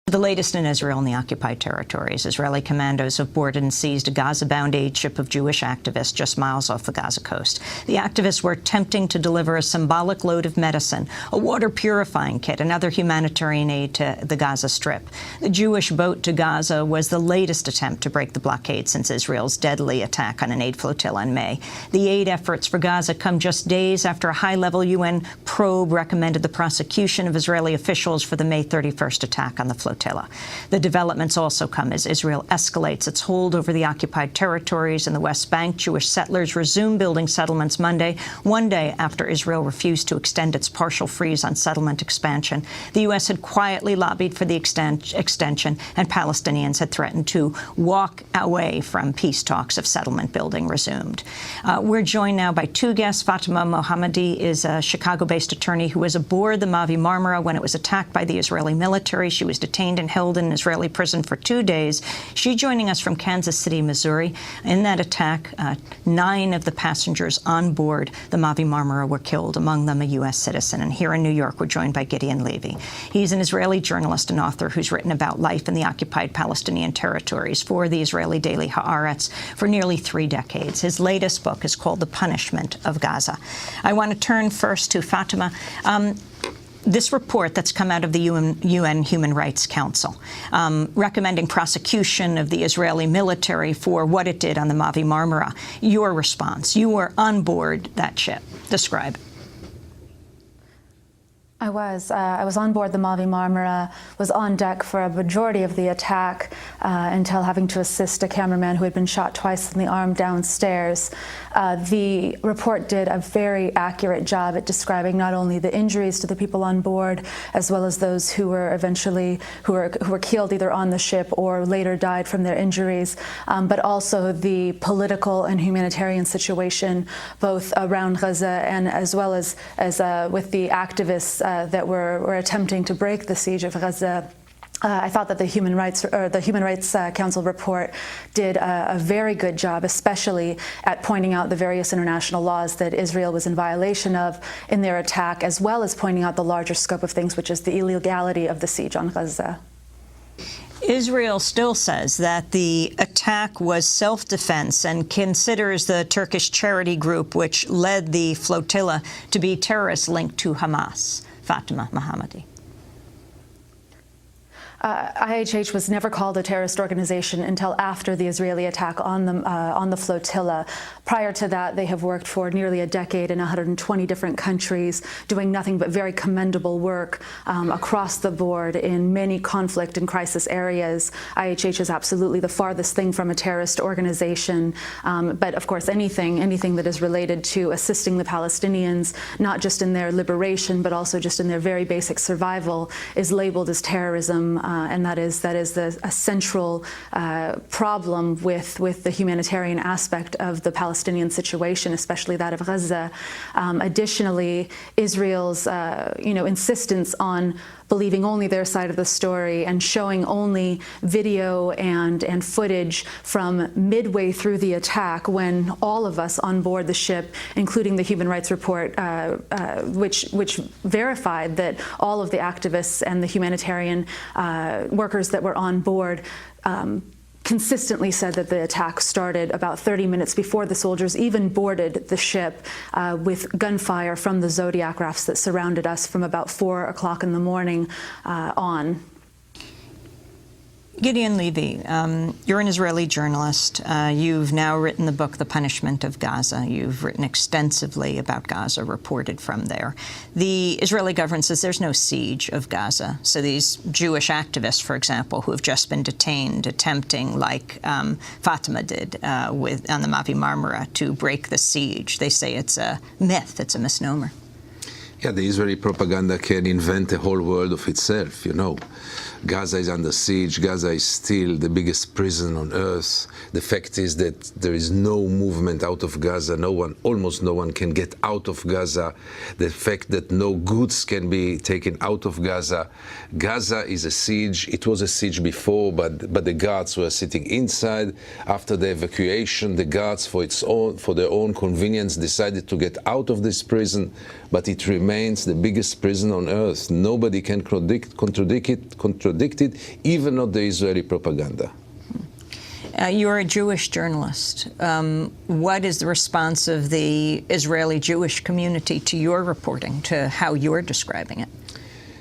The latest in Israel and the occupied territories. Israeli commandos have boarded and seized a Gaza-bound aid ship of Jewish activists just miles off the Gaza coast. The activists were attempting to deliver a symbolic load of medicine, a water purifying kit, and other humanitarian aid to the Gaza Strip. The Jewish boat to Gaza was the latest attempt to break the blockade since Israel's deadly attack on an aid flotilla in May. The aid efforts for Gaza come just days after a high-level UN probe recommended the prosecution of Israeli officials for the May 31st attack on the flotilla. The developments also come as Israel escalates its hold over the occupied territories in the West Bank. Jewish settlers resumed building settlements Monday, one day after Israel refused to extend its partial freeze on settlement expansion. The U.S. had quietly lobbied for the extension, and Palestinians had threatened to walk away from peace talks if settlement building resumed. We're joined now by two guests. Fatima Mohammadi is a Chicago-based attorney who was aboard the Mavi Marmara when it was attacked by the Israeli military. She was detained and held in an Israeli prison for 2 days. She's joining us from Kansas City, Missouri. In that attack, 9 of the passengers on board the Mavi Marmara were killed, among them a U.S. citizen. And here in New York, we're joined by Gideon Levy. He's an Israeli journalist and author who's written about life in the occupied Palestinian territories for the Israeli daily Haaretz for nearly 3 decades. His latest book is called The Punishment of Gaza. I want to turn first to Fatima. This report that's come out of the UN Human Rights Council recommending prosecution of the Israeli military for what it did on the Mavi Marmara. Your response. You were on board that ship. Describe it. I was on board the Mavi Marmara, was on deck for a majority of the attack until having to assist a cameraman who had been shot twice in the arm downstairs. The report did a very accurate job at describing not only the injuries to the people on board, as well as those who were eventually who were killed either on the ship or later died from their injuries, but also the political and humanitarian situation both around Gaza and as well as with the activists that were attempting to break the siege of Gaza. I thought that the Human Rights Council report did a very good job, especially at pointing out the various international laws that Israel was in violation of in their attack, as well as pointing out the larger scope of things, which is the illegality of the siege on Gaza. Israel still says that the attack was self-defense and considers the Turkish charity group which led the flotilla to be terrorists linked to Hamas. Fatima Mohammadi. IHH was never called a terrorist organization until after the Israeli attack on the flotilla. Prior to that, they have worked for nearly a decade in 120 different countries, doing nothing but very commendable work across the board in many conflict and crisis areas. IHH is absolutely the farthest thing from a terrorist organization. But of course, anything that is related to assisting the Palestinians, not just in their liberation, but also just in their very basic survival, is labeled as terrorism. And that is a central problem with the humanitarian aspect of the Palestinian situation, especially that of Gaza. Additionally, Israel's insistence on believing only their side of the story and showing only video and footage from midway through the attack, when all of us on board the ship, including the Human Rights Report, which verified that all of the activists and the humanitarian workers that were on board consistently said that the attack started about 30 minutes before the soldiers even boarded the ship, with gunfire from the Zodiac rafts that surrounded us from about 4 o'clock in the morning on. Gideon Levy, you're an Israeli journalist. You've now written the book, The Punishment of Gaza. You've written extensively about Gaza, reported from there. The Israeli government says there's no siege of Gaza. So these Jewish activists, for example, who have just been detained, attempting, like Fatima did on the Mavi Marmara, to break the siege, they say it's a myth, it's a misnomer. Yeah, the Israeli propaganda can invent a whole world of itself, you know. Gaza is under siege. Gaza is still the biggest prison on earth. The fact is that there is no movement out of Gaza. Almost no one can get out of Gaza. The fact that no goods can be taken out of Gaza. Gaza is a siege. It was a siege before, but the guards were sitting inside. After the evacuation, the guards, for their own convenience, decided to get out of this prison, but it remained remains the biggest prison on earth. Nobody can contradict it, even not the Israeli propaganda. You're a Jewish journalist. What is the response of the Israeli Jewish community to your reporting, to how you're describing it?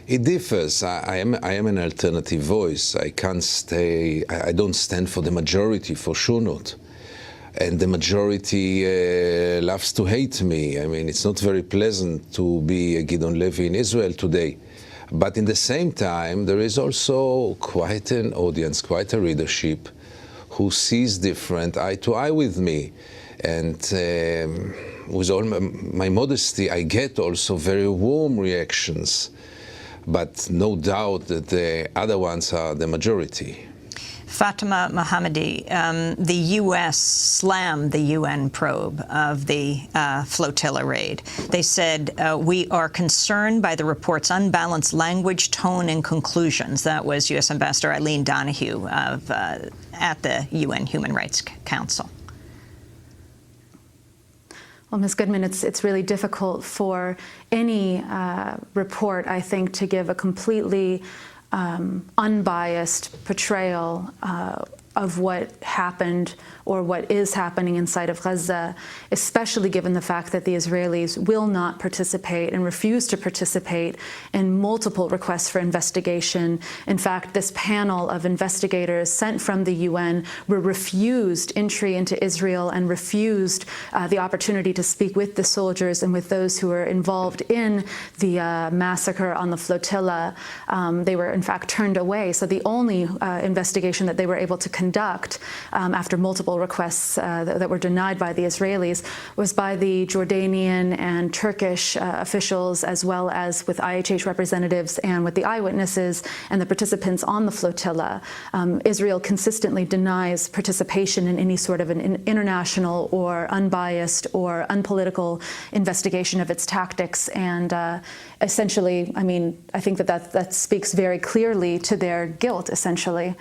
It differs. I am an alternative voice. I don't stand for the majority, for sure not. And the majority loves to hate me. I mean, it's not very pleasant to be a Gideon Levy in Israel today. But in the same time, there is also quite an audience, quite a readership who sees different eye to eye with me. And with all my modesty, I get also very warm reactions. But no doubt that the other ones are the majority. Fatima Mohammadi, the U.S. slammed the UN probe of the flotilla raid. They said, we are concerned by the report's unbalanced language, tone, and conclusions. That was U.S. Ambassador Eileen Donoghue at the UN Human Rights Council. Well, Ms. Goodman, it's really difficult for any report, I think, to give a completely unbiased portrayal of what happened or what is happening inside of Gaza, especially given the fact that the Israelis will not participate and refuse to participate in multiple requests for investigation. In fact, this panel of investigators sent from the UN were refused entry into Israel and refused the opportunity to speak with the soldiers and with those who were involved in the massacre on the flotilla. They were, in fact, turned away. So the only investigation that they were able to conduct after multiple requests that were denied by the Israelis was by the Jordanian and Turkish officials, as well as with IHH representatives and with the eyewitnesses and the participants on the flotilla. Israel consistently denies participation in any sort of an international or unbiased or unpolitical investigation of its tactics. And essentially, I mean, I think that speaks very clearly to their guilt, essentially,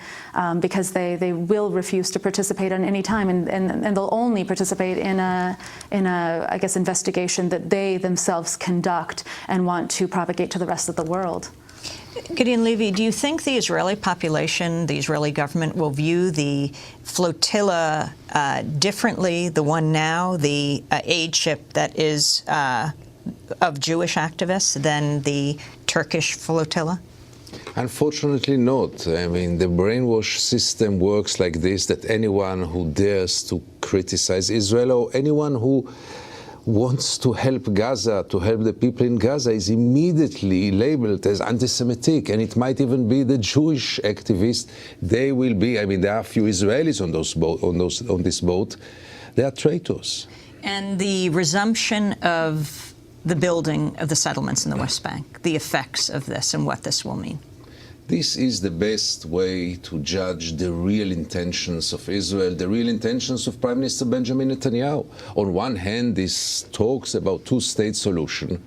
because they will refuse to participate on any time, and they'll only participate in a I guess investigation that they themselves conduct and want to propagate to the rest of the world. Gideon Levy, do you think the Israeli population, the Israeli government, will view the flotilla differently, the one now, the aid ship that is of Jewish activists, than the Turkish flotilla? Unfortunately not. I mean, the brainwash system works like this, that anyone who dares to criticize Israel or anyone who wants to help Gaza, to help the people in Gaza, is immediately labeled as anti-Semitic, and it might even be the Jewish activists. They will be, I mean, there are a few Israelis on this boat. They are traitors. And the resumption of the building of the settlements in the West Bank, the effects of this and what this will mean? This is the best way to judge the real intentions of Israel, the real intentions of Prime Minister Benjamin Netanyahu. On one hand, this talks about two-state solution,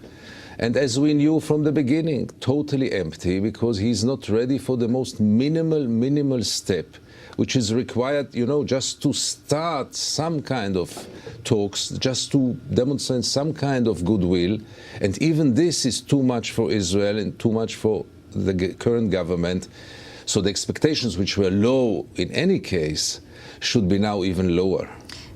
and as we knew from the beginning, totally empty, because he's not ready for the most minimal step, which is required, you know, just to start some kind of talks, just to demonstrate some kind of goodwill. And even this is too much for Israel and too much for the current government. So the expectations, which were low in any case, should be now even lower.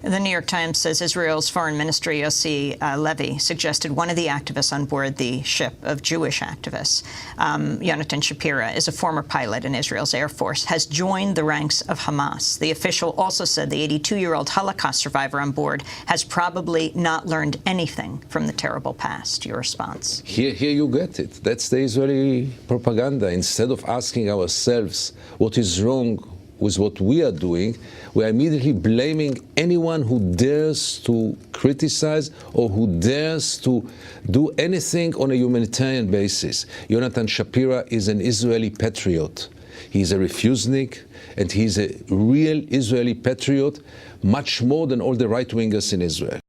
The New York Times says Israel's Foreign Ministry, Yossi Levy, suggested one of the activists on board the ship of Jewish activists, Yonatan Shapira, is a former pilot in Israel's Air Force, has joined the ranks of Hamas. The official also said the 82-year-old Holocaust survivor on board has probably not learned anything from the terrible past. Your response? Here you get it. That's the Israeli propaganda. Instead of asking ourselves what is wrong with what we are doing, we are immediately blaming anyone who dares to criticize or who dares to do anything on a humanitarian basis. Yonatan Shapira is an Israeli patriot. He's a refusnik, and he's a real Israeli patriot, much more than all the right-wingers in Israel.